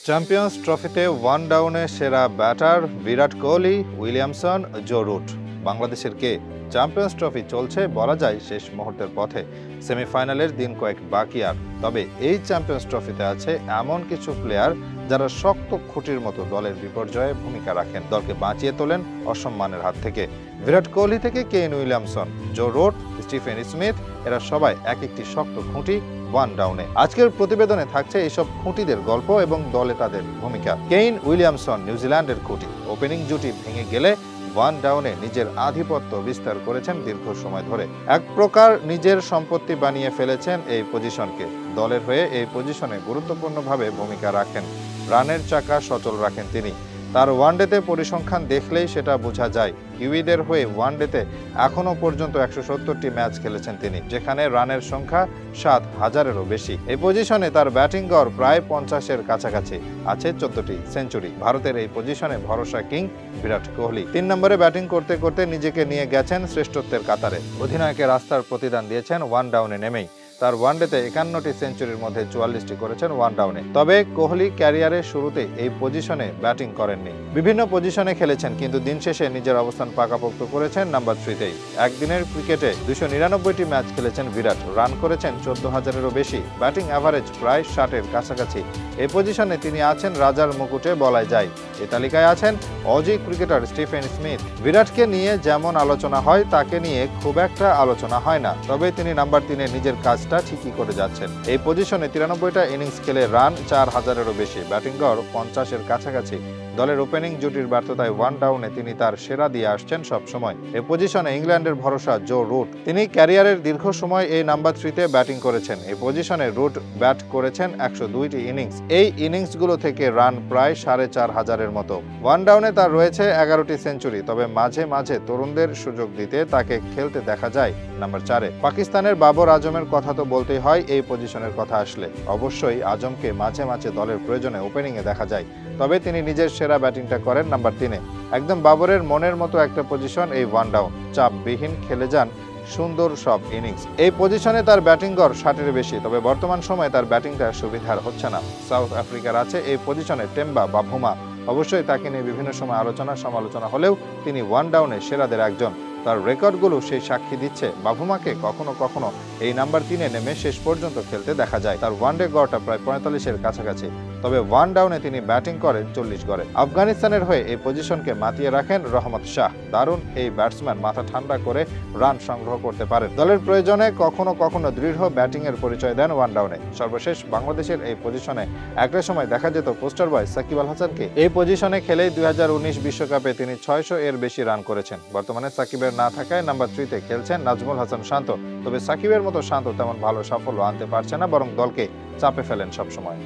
Champions ট্রফিতে one ডাউনে সেরা batter Virat Kohli, Williamson, Joe root. বাংলাদেশের কে? চ্যাম্পিয়ন্স ট্রফি চলছে বলা যায় শেষ মুহূর্তের পথে। সেমিফাইনালের দিন কয়েক বাকি আর। তবে এই চ্যাম্পিয়ন্স ট্রফিতে আছে এমন কিছু প্লেয়ার যারা শক্ত খুঁটির মতো দলের বিপর্যয়ে ভূমিকা রাখেন, দলকে বাঁচিয়ে তোলেন অসম্মানের হাত থেকে। বিরাট কোহলি থেকে Kane Williamson, Joe Root, Steven Smith, এরা সবাই এক একটি শক্ত খুঁটি ওয়ান ডাউনে। আজকের প্রতিবেদনে থাকছে এইসব খুঁটিদের গল্প এবং দলে তাদের ভূমিকা। কেইন উইলিয়ামসন নিউজিল্যান্ডের খুঁটি। ওপেনিং জুটি ভেঙে গেলে ওয়ান ডাউনে নিজের আধিপত্য বিস্তার করেছেন দীর্ঘ সময় ধরে। এক প্রকার নিজের সম্পত্তি বানিয়ে ফেলেছেন এই পজিশনকে। দলের হয়ে এই পজিশনে গুরুত্বপূর্ণভাবে ভূমিকা রাখেন। রানের চাকা সচল রাখেন তিনি। তার ওয়ানডেতে পরিসংখ্যান দেখলেই সেটা বোঝা যায়। কিউইদের হয়ে ওয়ানডেতে এখনো পর্যন্ত 170টি ম্যাচ খেলেছেন তিনি, যেখানে রানের সংখ্যা 7,000-এরও বেশি। এই পজিশনে তার ব্যাটিং গড় প্রায় 50-এর কাছাকাছি, আছে 14টি সেঞ্চুরি। ভারতের এই পজিশনে ভরসা কিং বিরাট কোহলি। 3 নম্বরে ব্যাটিং করতে করতে নিজেকে নিয়ে গেছেন শ্রেষ্ঠত্বের কাতারে। অধিনায়কের রাস্তার প্রতিদান দিয়েছেন ওয়ান ডাউনে নেমেই। তার ওয়ানডেতে 51টি সেঞ্চুরির মধ্যে 44টি করেছেন ওয়ান ডাউনে। তবে কোহলি ক্যারিয়ারের শুরুতে এই পজিশনে ব্যাটিং করেননি। বিভিন্ন পজিশনে খেলেছেন, কিন্তু দিন শেষে নিজের অবস্থান পাকাপোক্ত করেছেন নাম্বার 3তেই। একদিনের ক্রিকেটে 299টি ম্যাচ খেলেছেন বিরাট। রান করেছেন 14,000-এরও বেশি। ব্যাটিং অ্যাভারেজ প্রায় 60-এর কাছাকাছি। এই পজিশনে তিনি আছেন রাজার মুকুটে বলা যায়। এই তালিকায় আছেন অজি ক্রিকেটার স্টিফেন স্মিথ। বিরাটকে নিয়ে যেমন আলোচনা হয়, তাকে নিয়ে খুব একটা আলোচনা হয় না। তবে তিনি নাম্বার 3-এ নিজের কাজটা ঠিকই করে যাচ্ছেন। এই পজিশনে 93টা ইনিংস খেলে রান 4,000-এরও বেশি, ব্যাটিং গড় 50-এর কাছাকাছি। দলের ওপেনিং জুটির ব্যর্থতায় ওয়ান ডাউনে তিনি তার সেরা দিয়ে আসছেন সব সময়। এই পজিশনে ইংল্যান্ডের ভরসা জো রুট। তিনি ক্যারিয়ারের দীর্ঘ সময় এই নাম্বার 3-তে ব্যাটিং করেছেন। এই পজিশনে রুট ব্যাট করেছেন 102টি ইনিংস। এই ইনিংসগুলো থেকে রান প্রায় 4,500-এর মতো। ওয়ান ডাউনে তার রয়েছে 11টি সেঞ্চুরি। তবে মাঝে মাঝে তরুণদের সুযোগ দিতে তাকে খেলতে দেখা যায় নাম্বার 4-এ। পাকিস্তানের বাবর আজমের কথা তো বলতেই হয় এই পজিশনের কথা আসলে। অবশ্যই আজমকে মাঝে মাঝে দলের প্রয়োজনে ওপেনিংয়ে দেখা যায়। তবে তিনি নিজের সেরা ব্যাটিংটা করেন নাম্বার 3-এ। একদম বাবরের মনের মতো একটা পজিশন এই ওয়ান ডাউন। চাপবিহীন খেলে যান সুন্দর সব ইনিংস। এই পজিশনে তার ব্যাটিং গড় 60-এর বেশি। তবে বর্তমান সময়ে তার ব্যাটিংটা সুবিধার হচ্ছে না। সাউথ আফ্রিকার আছে এই পজিশনে টেম্বা বা ভুমা। অবশ্যই তাকে নিয়ে বিভিন্ন সময় আলোচনা সমালোচনা হলেও তিনি ওয়ান ডাউনে সেরাদের একজন। তার রেকর্ডগুলো সেই সাক্ষী দিচ্ছে। বাভুমাকে কখনো কখনো এই নাম্বার 3-এ নেমে শেষ পর্যন্ত খেলতে দেখা যায়। তার ওয়ানডে গড়টা প্রায় 45-এর কাছাকাছি। তবে ওয়ান ডাউনে তিনি ব্যাটিং করেন 40 গড়ে। আফগানিস্তানের হয়ে এই পজিশনকে মাতিয়ে রাখেন রহমত শাহ। দারুণ এই ব্যাটসম্যান মাথা ঠান্ডা করে রান সংগ্রহ করতে পারেন। দলের প্রয়োজনে কখনো কখনো দৃঢ় ব্যাটিংয়ের পরিচয় দেন ওয়ান ডাউনে। সর্বশেষ বাংলাদেশের এই পজিশনে একটা সময় দেখা যেত পোস্টার বয় সাকিব আল হাসানকে। এই পজিশনে খেলেই 2019 বিশ্বকাপে তিনি 600-এর বেশি রান করেছেন। বর্তমানে সাকিবের না থাকায় নাম্বার 3-তে খেলছেন নাজমুল হাসান শান্ত। তবে সাকিবের মতো শান্ত তেমন ভালো সাফল্য আনতে পারছে না, বরং দলকে চাপে ফেলেন সবসময়।